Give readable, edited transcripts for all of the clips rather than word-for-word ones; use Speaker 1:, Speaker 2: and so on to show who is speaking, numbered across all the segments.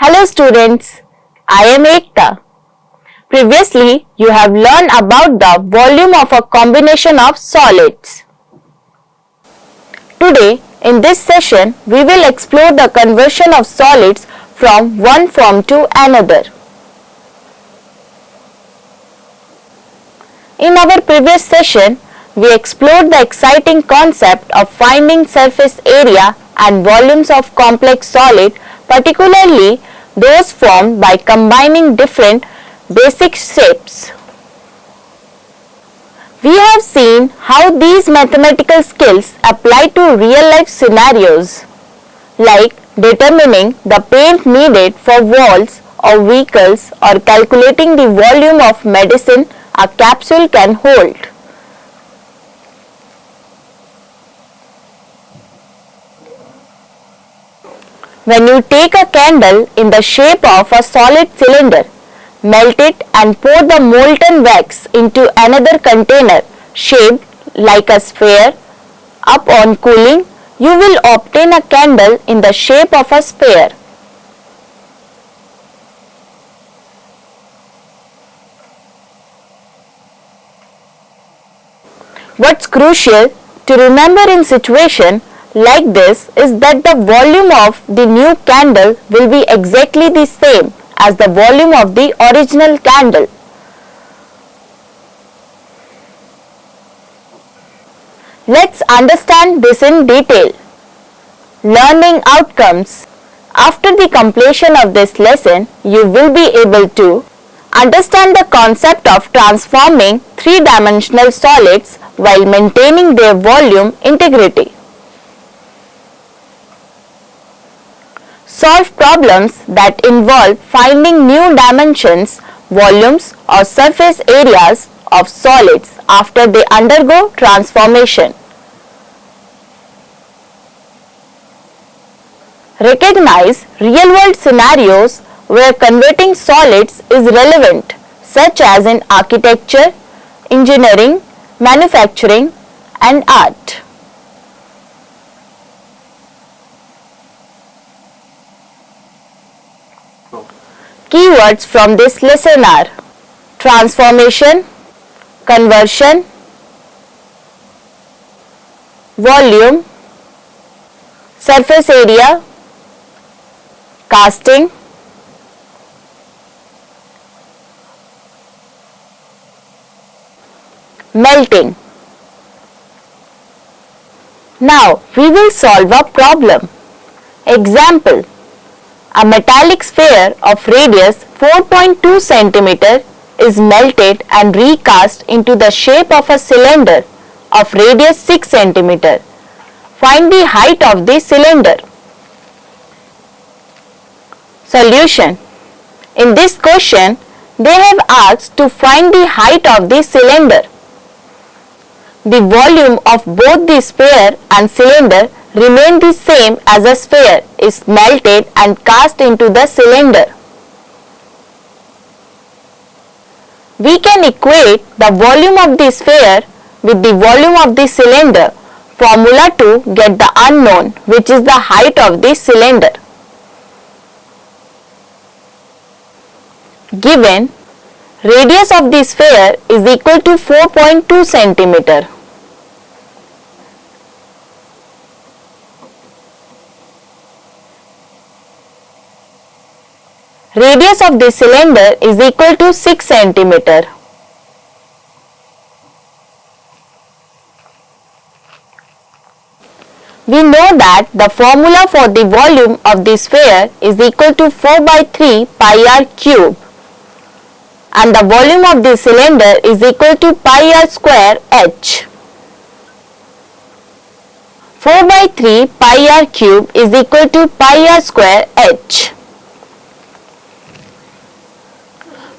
Speaker 1: Hello students, I am Ekta. Previously, you have learned about the volume of a combination of solids. Today, in this session, we will explore the conversion of solids from one form to another. In our previous session, we explored the exciting concept of finding surface area and volumes of complex solid, particularly those formed by combining different basic shapes. We have seen how these mathematical skills apply to real-life scenarios, like determining the paint needed for walls or vehicles or calculating the volume of medicine a capsule can hold. When you take a candle in the shape of a solid cylinder, melt it and pour the molten wax into another container shaped like a sphere. Upon cooling, you will obtain a candle in the shape of a sphere. What's crucial to remember in situation like this is that the volume of the new candle will be exactly the same as the volume of the original candle. Let's understand this in detail. Learning outcomes. After the completion of this lesson, you will be able to understand the concept of transforming three-dimensional solids while maintaining their volume integrity. Solve problems that involve finding new dimensions, volumes or surface areas of solids after they undergo transformation. Recognize real-world scenarios where converting solids is relevant, such as in architecture, engineering, manufacturing, and art. Keywords from this lesson are transformation, conversion, volume, surface area, casting, melting. Now we will solve a problem. Example: a metallic sphere of radius 4.2 cm is melted and recast into the shape of a cylinder of radius 6 cm. Find the height of the cylinder. Solution: in this question, they have asked to find the height of the cylinder. The volume of both the sphere and cylinder remain the same as a sphere is melted and cast into the cylinder. We can equate the volume of the sphere with the volume of the cylinder formula to get the unknown, which is the height of the cylinder. Given radius of the sphere is equal to 4.2 cm. Radius of the cylinder is equal to 6 cm. We know that the formula for the volume of the sphere is equal to 4 by 3 pi r cube, and the volume of the cylinder is equal to pi r square h. 4 by 3 pi r cube is equal to pi r square h.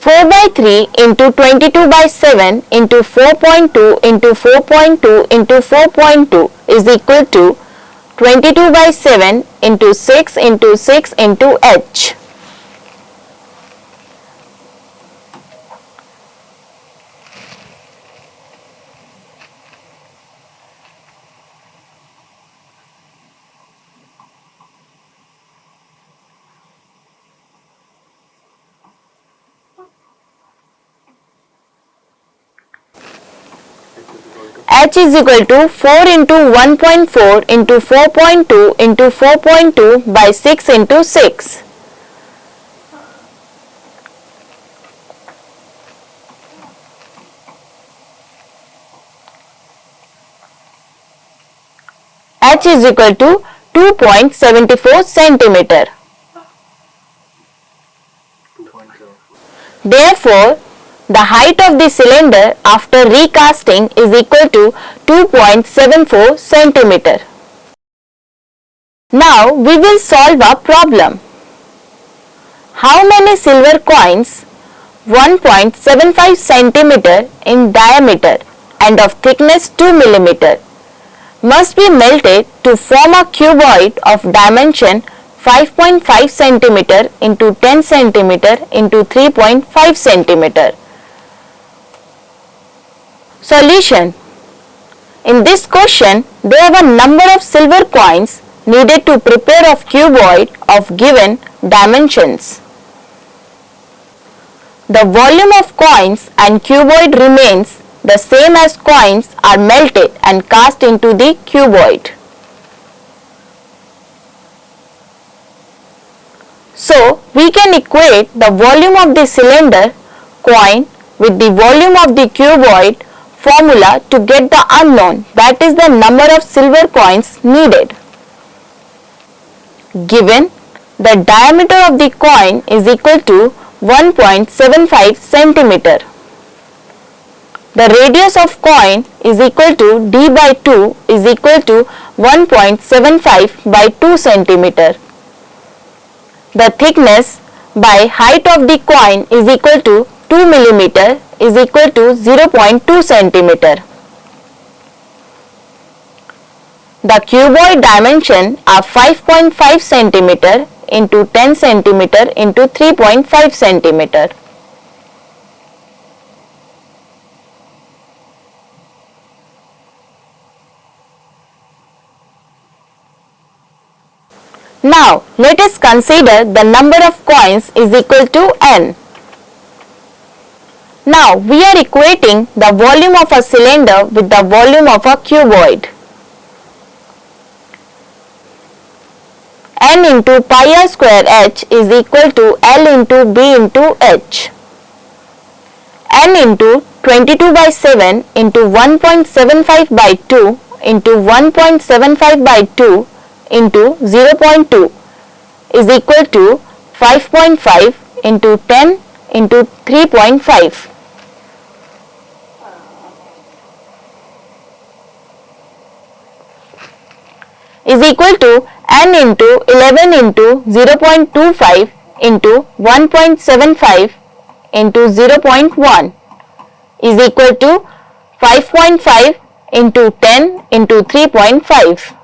Speaker 1: 4 by 3 into 22 by 7 into 4.2 into 4.2 into 4.2 is equal to 22 by 7 into 6 into 6 into h. H is equal to 4 into 1.4 into 4.2 into 4.2 by 6 into 6. H is equal to 2.74 centimeter. Therefore, the height of the cylinder after recasting is equal to 2.74 centimeter. Now we will solve a problem. How many silver coins 1.75 centimeter in diameter and of thickness 2 millimeter must be melted to form a cuboid of dimension 5.5 centimeter into 10 centimeter into 3.5 centimeter? Solution. In this question, there are a number of silver coins needed to prepare a cuboid of given dimensions. The volume of coins and cuboid remains the same as coins are melted and cast into the cuboid. So, we can equate the volume of the cylinder coin with the volume of the cuboid formula to get the unknown, that is the number of silver coins needed. Given the diameter of the coin is equal to 1.75 centimeter. The radius of coin is equal to d by 2 is equal to 1.75 by 2 centimeter. The thickness by height of the coin is equal to 2 millimeter is equal to 0.2 centimeter. The cuboid dimension are 5.5 centimeter into 10 centimeter into 3.5 centimeter. Now, let us consider the number of coins is equal to n. Now, we are equating the volume of a cylinder with the volume of a cuboid. N into pi r square h is equal to L into B into h. N into 22 by 7 into 1.75 by 2 into 1.75 by 2 into 0.2 is equal to 5.5 into 10 into 3.5. is equal to n into 11 into 0.25 into 1.75 into 0.1 is equal to 5.5 into 10 into 3.5.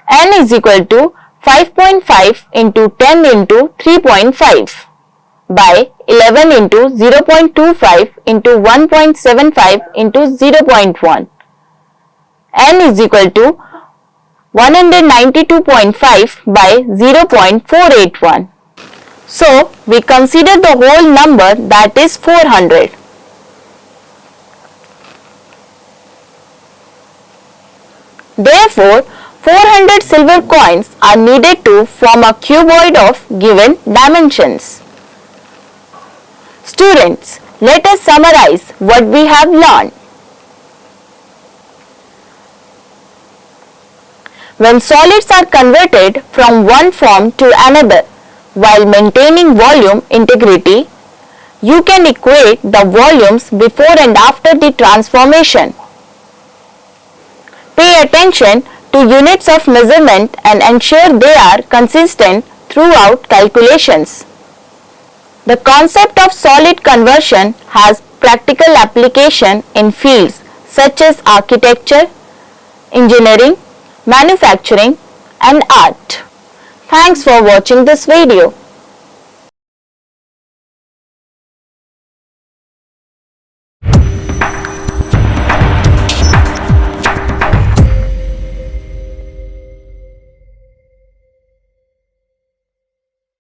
Speaker 1: N is equal to 5.5 into 10 into 3.5 by 11 into 0.25 into 1.75 into 0.1. N is equal to 192.5 by 0.481. So, we consider the whole number, that is 400. Therefore, 400 silver coins are needed to form a cuboid of given dimensions. Students, let us summarize what we have learned. When solids are converted from one form to another while maintaining volume integrity, you can equate the volumes before and after the transformation. Pay attention to units of measurement and ensure they are consistent throughout calculations. The concept of solid conversion has practical application in fields such as architecture, engineering, manufacturing, and art. Thanks for watching this video.